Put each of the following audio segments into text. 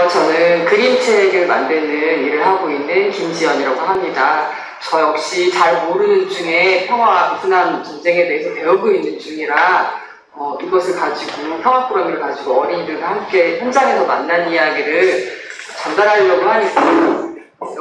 안녕하세요. 저는 그림책을 만드는 일을 하고 있는 김지연이라고 합니다. 저 역시 잘 모르는 중에 평화와 베트남 전쟁에 대해서 배우고 있는 중이라 이것을 가지고 평화꾸러미를 가지고 어린이들과 함께 현장에서 만난 이야기를 전달하려고 하니까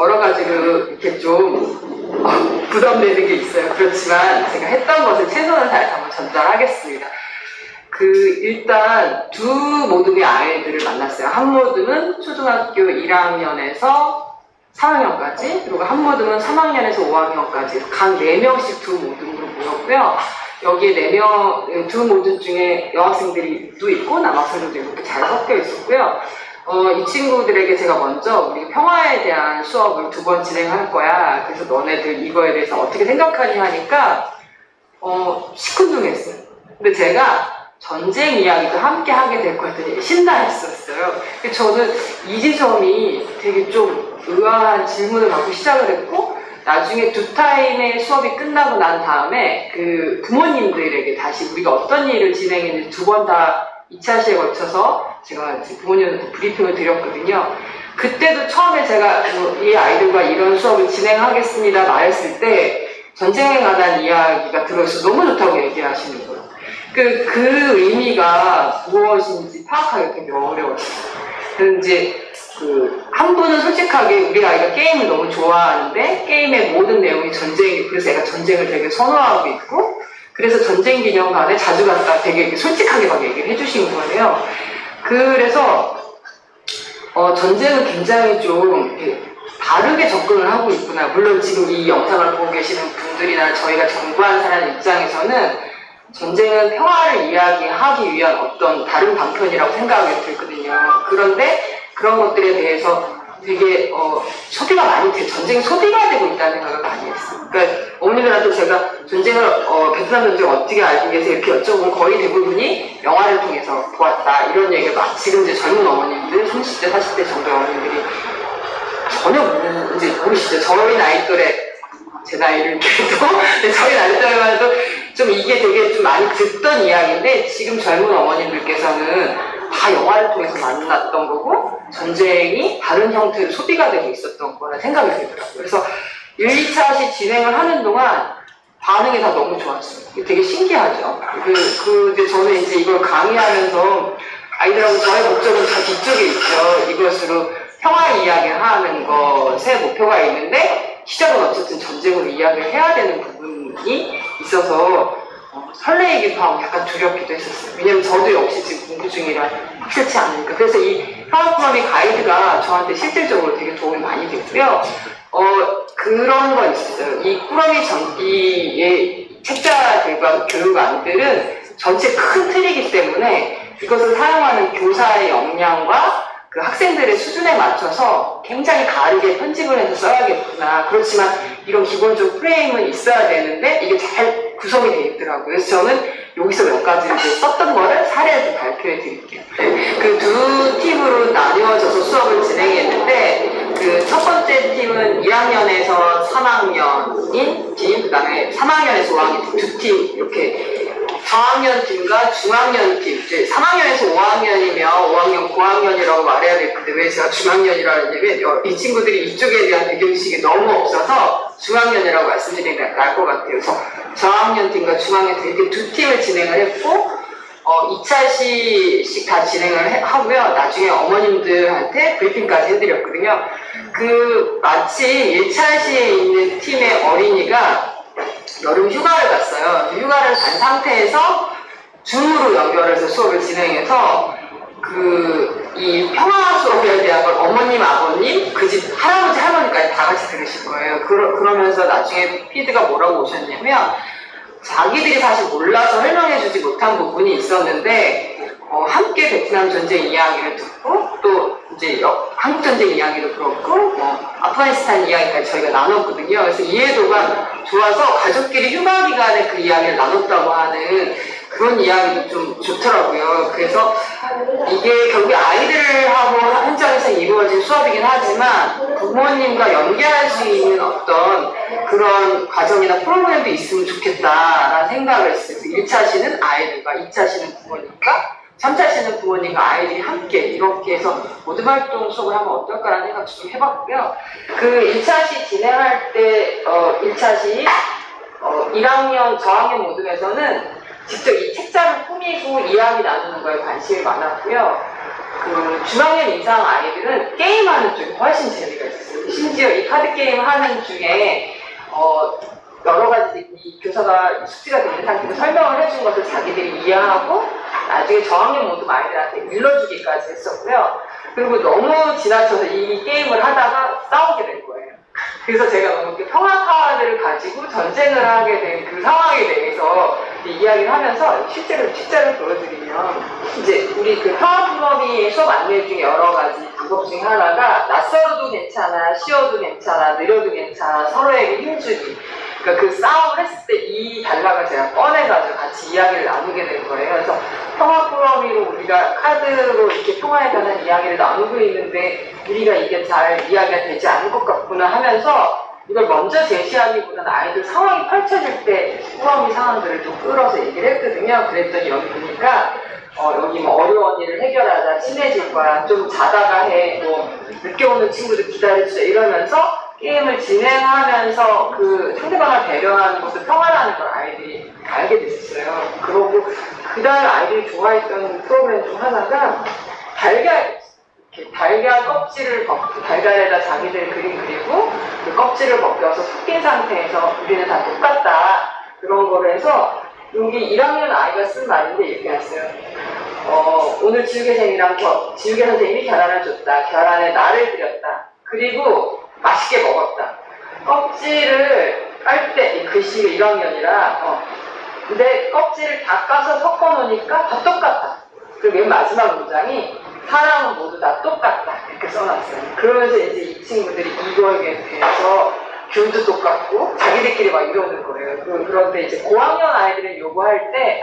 여러 가지로 이렇게 좀 부담되는 게 있어요. 그렇지만 제가 했던 것을 최선을 다해서 한번 전달하겠습니다. 일단 두 모둠의 아이들을 만났어요. 한 모둠은 초등학교 1학년에서 3학년까지, 그리고 한 모둠은 3학년에서 5학년까지 각 4명씩 두 모둠으로 모였고요. 여기에 두 모둠 중에 여학생들도 있고 남학생들도 이렇게 잘 섞여 있었고요. 이 친구들에게 제가 먼저 우리 평화에 대한 수업을 2번 진행할 거야. 그래서 너네들 이거에 대해서 어떻게 생각하니 하니까 시큰둥했어요. 근데 제가 전쟁 이야기도 함께 하게 될 것 같더니 신나했었어요. 저는 이 지점이 되게 좀 의아한 질문을 갖고 시작을 했고, 나중에 2타임의 수업이 끝나고 난 다음에 그 부모님들에게 다시 우리가 어떤 일을 진행했는지 2번 다 2차 시에 걸쳐서 제가 부모님한테 브리핑을 드렸거든요. 그때도 처음에 제가 이 아이들과 이런 수업을 진행하겠습니다 말했을 때 전쟁에 관한 이야기가 들어서 너무 좋다고 얘기하시는 거예요. 그 의미가 무엇인지 파악하기 되게 어려웠어요. 그래서 이제 한 분은 솔직하게 우리 아이가 게임을 너무 좋아하는데 게임의 모든 내용이 전쟁이고, 그래서 애가 전쟁을 되게 선호하고 있고, 그래서 전쟁 기념관에 자주 갔다 되게 솔직하게 막 얘기를 해주신 거예요. 그래서 전쟁은 굉장히 좀 다르게 접근을 하고 있구나. 물론 지금 이 영상을 보고 계시는 분들이나 저희가 정부한 사람 입장에서는 전쟁은 평화를 이야기하기 위한 어떤 다른 방편이라고 생각이 들거든요. 그런데 그런 것들에 대해서 되게 소비가 많이 돼, 전쟁이 소비가 되고 있다는 생각을 많이 했어요. 그러니까 어머니들한테 제가 전쟁을 베트남 전쟁을 어떻게 알고 계세요 이렇게 여쭤보면 거의 대부분이 영화를 통해서 보았다 이런 얘기를 막 지금 이제 젊은 어머님들 30대 40대 정도의 어머님들이 전혀 이제 모르시죠. 저희 나이 또래, 제 나이를 그래도 저희 나이 또래만 해도 좀 이게 되게 좀 많이 듣던 이야기인데, 지금 젊은 어머님들께서는 다 영화를 통해서 만났던 거고 전쟁이 다른 형태로 소비가 되고 있었던 거라 생각이 들더라고요. 그래서 1, 2차시 진행을 하는 동안 반응이 다 너무 좋았어요. 되게 신기하죠. 이제 저는 이제 이걸 강의하면서 아이들하고 저의 목적은 저 뒤쪽에 있죠. 이것으로 평화 이야기를 하는 것에 목표가 있는데 시작은 어쨌든 전쟁으로 이야기를 해야 되는 부분이 있어서 설레이기도 하고 약간 두렵기도 했었어요. 왜냐면 저도 역시 지금 공부 중이라 확실치 않으니까. 그래서 이 평화꾸러미 가이드가 저한테 실질적으로 되게 도움이 많이 됐고요. 그런 거 있었어요. 이 꾸러미 이 책자들과 교육안들은 전체 큰 틀이기 때문에 이것을 사용하는 교사의 역량과 그 학생들의 수준에 맞춰서 굉장히 다르게 편집을 해서 써야겠구나. 그렇지만 이런 기본적 프레임은 있어야 되는데 이게 잘 구성이 되어 있더라고요. 그래서 저는 여기서 몇 가지를 썼던 거를 사례를 발표해 드릴게요. 그 두 팀으로 나뉘어져서 수업을 진행했는데, 그 첫 번째 팀은 2학년에서 3학년인 팀, 그 다음에 3학년에서 5학년 두 팀, 이렇게 저학년 팀과 중학년 팀, 3학년에서 5학년이면 5학년, 고학년이라고 말해야 될 텐데 왜 제가 중학년이라고 하냐면 이 친구들이 이쪽에 대한 배경식이 너무 없어서 중학년이라고 말씀드리는 게 나을 것 같아요. 그래서 저학년 팀과 중학년 팀 이렇게 두 팀을 진행을 했고 2차씩 다 진행을 하고요. 나중에 어머님들한테 브리핑까지 해드렸거든요. 마치 1차시에 있는 팀의 어린이가 여름 휴가를 갔어요. 휴가를 간 상태에서 줌으로 연결해서 수업을 진행해서 이 평화 수업에 대한 걸 어머님, 아버님, 그 집 할아버지, 할머니까지 다 같이 들으실 거예요. 그러면서 나중에 피드가 뭐라고 오셨냐면 자기들이 사실 몰라서 설명해주지 못한 부분이 있었는데 함께 베트남 전쟁 이야기를 듣고 또 이제 한국 전쟁 이야기도 그렇고 아프가니스탄 이야기까지 저희가 나눴거든요. 그래서 이해도가 좋아서 가족끼리 휴가 기간에 그 이야기를 나눴다고 하는 그런 이야기도 좀 좋더라고요. 그래서 이게 결국 아이들하고 현장에서 이루어진 수업이긴 하지만 부모님과 연계할 수 있는 어떤 그런 과정이나 프로그램도 있으면 좋겠다라는 생각을 했어요. 그래서 1차시는 아이들과, 2차시는 부모님과, 3차시는 번째는 부모님과 아이들이 함께 이렇게 해서 모든 활동 수업을 하면 어떨까라는 생각 좀 해봤고요. 그 1차시 진행할 때 1차시 1학년, 저학년 모둠에서는 직접 이 책자를 꾸미고 이야기 나누는 거에 관심이 많았고요. 그 중학년 이상 아이들은 게임하는 쪽이 훨씬 재미가 있었어요. 심지어 이 카드 게임 하는 중에 여러 가지 이 교사가 숙지가 된 상태로 설명을 해준 것을 자기들이 이해하고 나중에 저학년 모두 아이들한테 일러주기까지 했었고요. 그리고 너무 지나쳐서 이 게임을 하다가 싸우게 된 거예요. 그래서 제가 너무 평화 카드를 가지고 전쟁을 하게 된 그 상황에 대해서 이야기를 하면서 실제로 책자를 보여드리면 이제 우리 그 평화 프로그램이 수업 안내 중에 여러 가지 방법 중에 하나가 낯설어도 괜찮아, 쉬어도 괜찮아, 느려도 괜찮아, 서로에게 힘주기. 그러니까 그 싸움을 했을 때 이 단락을 제가 꺼내가지고 같이 이야기를 나누게 된 거예요. 그래서 평화 프로그램으로 우리가 카드로 이렇게 평화에 관한 이야기를 나누고 있는데 우리가 이게 잘 이야기가 되지 않을 것 같구나 하면서 이걸 먼저 제시하기보다는 아이들 상황이 펼쳐질 때 꾸러미 상황들을 좀 끌어서 얘기를 했거든요. 그랬더니 여기 보니까 여기 뭐 어려운 일을 해결하자, 친해질 거야, 좀 자다가 해, 뭐 늦게 오는 친구들 기다려주자 이러면서 게임을 진행하면서 그 상대방을 배려하는 것을 평화라는 걸 아이들이 알게 됐어요. 그러고 그다음 아이들이 좋아했던 프로그램 중 하나가 달걀 껍질을 벗고 달걀에다 자기들 그림 그리고 그 껍질을 벗겨서 섞인 상태에서 우리는 다 똑같다 그런 거를 해서 여기 1학년 아이가 쓴 말인데 이렇게 했어요. 오늘 지우개 선생님이 계란을 줬다. 계란에 날을 그렸다. 그리고 맛있게 먹었다. 껍질을 깔 때 글씨가 1학년이라 근데 껍질을 다 까서 섞어 놓으니까 다 똑같다. 그리고 맨 마지막 문장이 사람은 모두 다 똑같다 이렇게 써놨어요. 그러면서 이제 이 친구들이 이거에 대해서 귤도 똑같고 자기들끼리 막 이러는 거예요. 그런데 이제 고학년 아이들은 요구할 때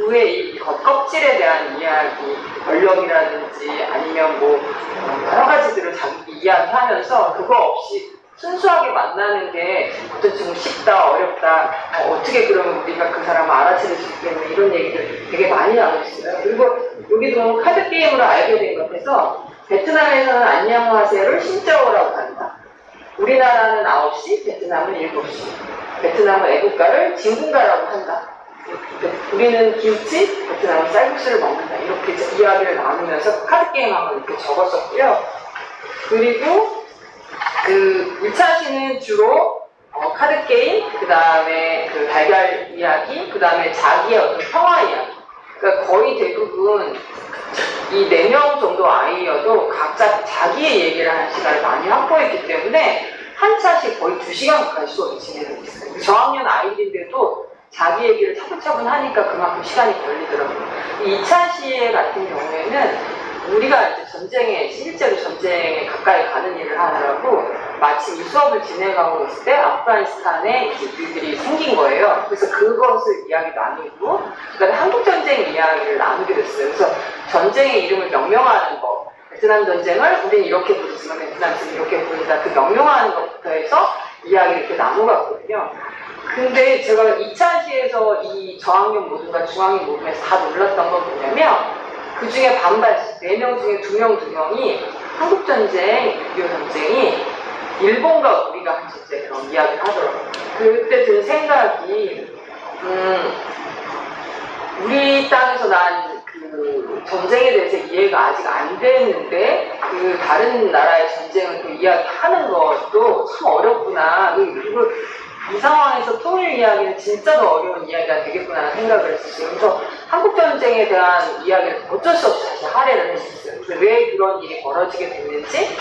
위에 이 겉껍질에 대한 이야기, 권력이라든지 아니면 뭐 여러 가지들을 자기 이야기하면서 그거 없이 순수하게 만나는 게 어떤 친구 쉽다, 어렵다, 어떻게 그러면 우리가 그 사람을 알아채릴 수 있겠냐 이런 얘기를 되게 많이 나눴어요. 그리고 여기도 카드 게임으로 알게 된 것 같아서 베트남에서는 안녕하세요를 신짜오라고 한다. 우리나라는 9시, 베트남은 7시. 베트남은 애국가를 진군가라고 한다. 우리는 김치, 베트남은 쌀국수를 먹는다. 이렇게 이야기를 나누면서 카드 게임하고 이렇게 적었었고요. 그리고 그 1차시는 주로 카드 게임, 그 다음에 그 달걀 이야기, 그 다음에 자기의 어떤 평화 이야기. 그러니까 거의 대부분 이 4명 정도 아이여도 각자 자기의 얘기를 하는 시간을 많이 확보했기 때문에 한 차씩 거의 2시간 가까이 수업이 진행되고 있어요. 저학년 아이들인데도 자기 얘기를 차분차분 하니까 그만큼 시간이 걸리더라고요. 이 2차시 같은 경우에는 우리가 이제 실제로 전쟁에 가까이 가는 일을 하느라고 마침 이 수업을 진행하고 있을 때 아프가니스탄에 일들이 생긴 거예요. 그래서 그것을 이야기 나누고, 그 다음에 한국전쟁 이야기를 나누게 됐어요. 그래서 전쟁의 이름을 명명하는 거, 베트남 전쟁을 우리는 이렇게 부르지만 베트남에서는 이렇게 부른다. 그 명명하는 것부터 해서 이야기를 이렇게 나눠갔거든요. 근데 제가 2차시에서 이 저학년 모둠과 중학년 모둠에서 다 놀랐던 건 뭐냐면 그 중에 반반씩 4명 중에 2명이 한국전쟁, 6.25 전쟁이 일본과 우리가 한 전쟁 그런 이야기를 하더라고요. 그때 든 생각이 우리 땅에서 난 그 전쟁에 대해서 이해가 아직 안 됐는데 그 다른 나라의 전쟁을 그 이야기하는 것도 참 어렵구나. 그리고 이 상황에서 통일 이야기는 진짜 더 어려운 이야기가 되겠구나 생각을 했었어요. 그래서 한국전쟁에 대한 이야기를 어쩔 수 없이 다시 할애를 했었어요. 왜 그런 일이 벌어지게 됐는지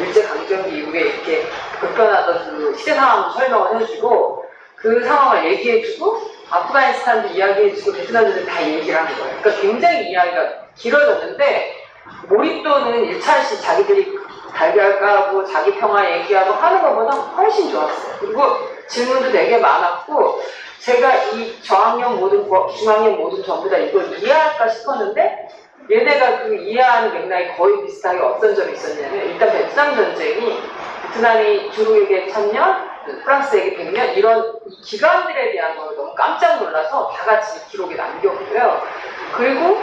일제강점기 이후에 이렇게 불편하던 그 시대 상황을 설명을 해주고 그 상황을 얘기해주고 아프가니스탄도 이야기해주고 베트남도 다 얘기를 하는 거예요. 그러니까 굉장히 이야기가 길어졌는데 몰입도는 1차시 자기들이 달걀 까고 자기 평화 얘기하고 하는 것보다 훨씬 좋았어요. 그리고 질문도 되게 많았고 제가 이 저학년 모든 중학년 모든 전부 다 이걸 이해할까 싶었는데 얘네가 그 이해하는 맥락이 거의 비슷하게 어떤 점이 있었냐면 일단 베트남 전쟁이 베트남이 중국에게 1000년, 프랑스에게 100년 이런 이 기간들에 대한 걸 너무 깜짝 놀라서 다 같이 기록에 남겼고요. 그리고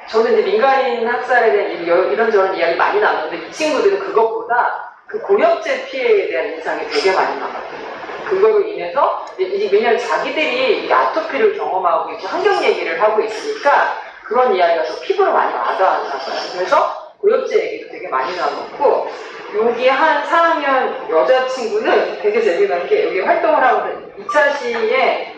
저는 이제 민간인 학살에 대한 이런저런 이야기 많이 나눴는데 이 친구들은 그것보다 그 고엽제 피해에 대한 인상이 되게 많이 나거든요. 그거로 인해서 왜냐하면 자기들이 아토피를 경험하고 있고 환경 얘기를 하고 있으니까 그런 이야기가 더 피부로 많이 와닿았나 봐요. 그래서 고엽제 얘기도 되게 많이 나눴고 여기 한 4학년 여자친구는 되게 재미난 게 여기 활동을 하거든요. 2차 시에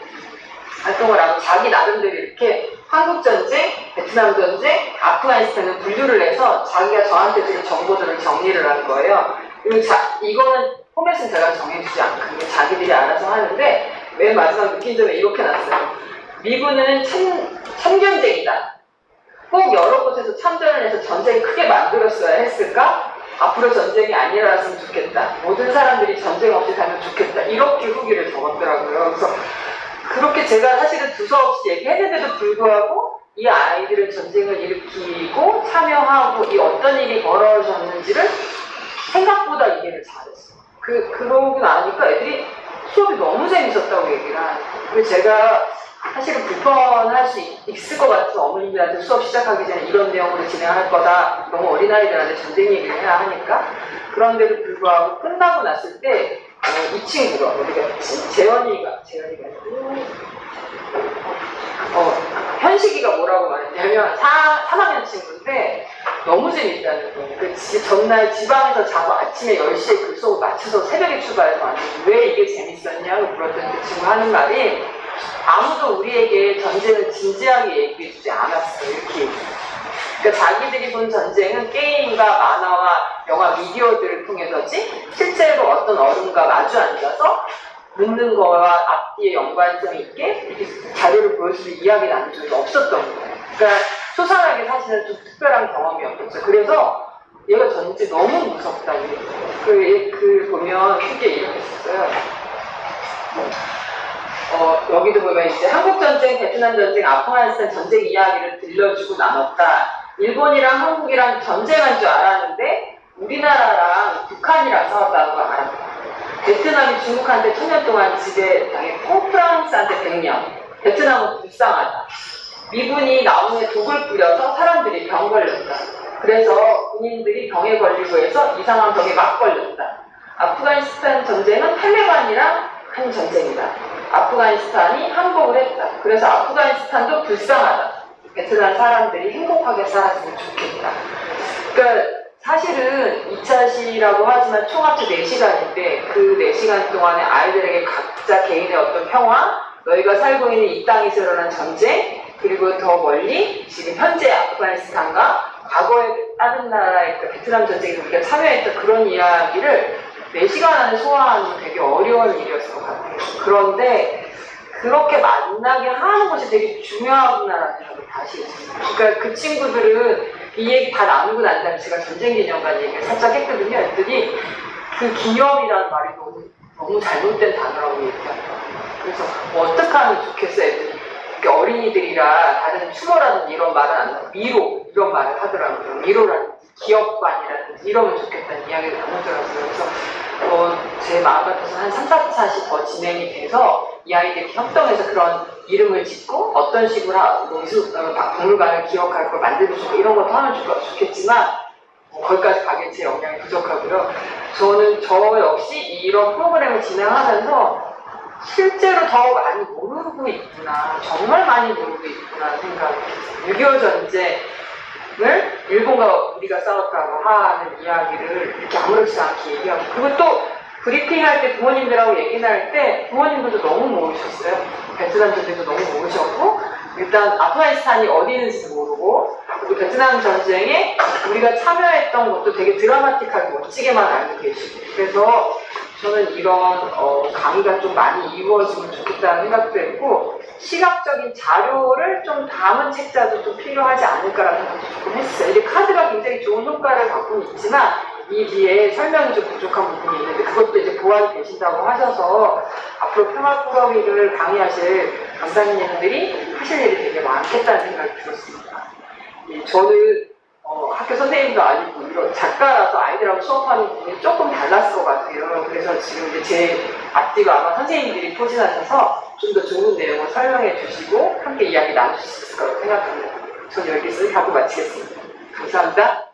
활동을 하고 자기 나름대로 이렇게 한국전쟁, 베트남전쟁, 아프가니스탄을 분류를 해서 자기가 저한테 주는 정보들을 정리를 한 거예요. 그리고 이거는 포맷은 제가 정해주지 않고 자기들이 알아서 하는데 맨 마지막 느낀 점에 이렇게 났어요. 미군은 참전쟁이다. 꼭 여러 곳에서 참전을 해서 전쟁이 크게 만들었어야 했을까? 앞으로 전쟁이 안 일어났으면 좋겠다. 모든 사람들이 전쟁 없이 살면 좋겠다. 이렇게 후기를 적었더라고요. 그래서 그렇게 제가 사실은 두서없이 얘기했는데도 불구하고 이 아이들은 전쟁을 일으키고 참여하고 이 어떤 일이 벌어졌는지를 생각보다 이해를 잘했어요. 그러고 나니까 애들이 수업이 너무 재밌었다고 얘기를 하는 거예요. 그리고 제가 사실은 불편할 수 있을 것 같은 어머님들한테 수업 시작하기 전에 이런 내용으로 진행할 거다. 너무 어린아이들한테 전쟁 얘기를 해야 하니까. 그런데도 불구하고 끝나고 났을 때 이 친구가 어디 갔지? 재현이가 현식이가 뭐라고 말했냐면 3학년 친구인데 너무 재밌다는 거예요. 그 전날 지방에서 자고 아침에 10시에 그 수업을 맞춰서 새벽에 출발해서 왔는데 왜 이게 재밌었냐고 물었더니 그 친구 하는 말이 아무도 우리에게 전쟁을 진지하게 얘기해주지 않았어요. 이렇게. 그러니까 자기들이 본 전쟁은 게임과 만화와 영화, 미디어들을 통해서지 실제로 어떤 어른과 마주 앉아서 묻는 거와 앞뒤에 연관성이 있게 이렇게 자료를 보여주는 이야기 나눈 적이 없었던 거예요. 그러니까 소상하게 사실은 좀 특별한 경험이었겠죠. 그래서 얘가 전쟁 너무 무섭다고 얘기해요. 그 보면 크게 이렇게 썼어요. 여기도 보면 이제 한국전쟁, 베트남전쟁, 아프가니스탄 전쟁 이야기를 들려주고 나눴다. 일본이랑 한국이랑 전쟁한 줄 알았는데 우리나라랑 북한이랑 싸웠다는 걸 알았다. 베트남이 중국한테 1000년 동안 지배당했고 프랑스한테 100년. 베트남은 불쌍하다. 미군이 나무에 독을 뿌려서 사람들이 병 걸렸다. 그래서 군인들이 병에 걸리고 해서 이상한 병에 막 걸렸다. 아프가니스탄 전쟁은 탈레반이랑 한 전쟁이다. 아프가니스탄이 항복을 했다. 그래서 아프가니스탄도 불쌍하다. 베트남 사람들이 행복하게 살았으면 좋겠다. 그러니까 사실은 2차 시라고 하지만 총 합쳐 4시간인데 그 4시간 동안에 아이들에게 각자 개인의 어떤 평화, 너희가 살고 있는 이 땅에서 일어난 전쟁, 그리고 더 멀리 지금 현재 아프가니스탄과 과거의 다른 나라의 베트남 전쟁에 우리가 참여했던 그런 이야기를 4시간 안에 소화하는 건 되게 어려운 일이었을 것 같아요. 그런데 그렇게 만나게 하는 것이 되게 중요하구나라는 생각이 다시 했어요. 그러니까 그 친구들은 이 얘기 다 나누고 난 다음에 제가 전쟁 기념관 얘기를 살짝 했거든요. 했더니 그 기념이라는 말이 너무 잘못된 단어라고 얘기하더라고요. 그래서 어떻게 하면 좋겠어 애들이. 어린이들이라 다른 추모라든지 이런 말은 안 하고 미로 이런 말을 하더라고요. 미로라든지 기업관이라든지 이러면 좋겠다는 이야기를 나누더라고요. 그래서 제 마음 같아서 한 3, 4차씩 더 진행이 돼서 이 아이들이 협동해서 그런 이름을 짓고 어떤 식으로 박물관을 기억할 걸 만들고 싶고 이런 것도 하면 좋겠지만 거기까지 가기엔 제 역량이 부족하고요. 저는 저 역시 이런 프로그램을 진행하면서 실제로 더 많이 모르고 있구나, 정말 많이 모르고 있구나 생각이 들었어요. 6.25 전쟁을 일본과 우리가 싸웠다고 하는 이야기를 이렇게 아무렇지도 않게 얘기하고, 그리고 또 브리핑할 때 부모님들하고 얘기를 할 때 부모님들도 너무 모르셨어요. 베트남 전쟁도 너무 모르셨고, 일단 아프가니스탄이 어디 있는지도 모르고, 그리고 베트남 전쟁에 우리가 참여했던 것도 되게 드라마틱하게 멋지게만 알고 계시고, 그래서 저는 이런 강의가 좀 많이 이루어지면 좋겠다는 생각도 했고, 시각적인 자료를 좀 담은 책자도 좀 필요하지 않을까라는 생각도 조금 했어요. 이제 카드가 굉장히 좋은 효과를 갖고는 있지만 이 뒤에 설명이 좀 부족한 부분이 있는데 그것도 이제 보완이 되신다고 하셔서 앞으로 평화꾸러미를 강의하실 강사님들이 하실 일이 되게 많겠다는 생각이 들었습니다. 저는 학교 선생님도 아니고 이런 작가라서 아이들하고 수업하는 부분이 조금 달랐을 것 같아요. 그래서 지금 이제 제 앞뒤로 아마 선생님들이 포진하셔서 좀 더 좋은 내용을 설명해 주시고 함께 이야기 나눌 수 있을 거라고 생각합니다. 전 여기서 하고 마치겠습니다. 감사합니다.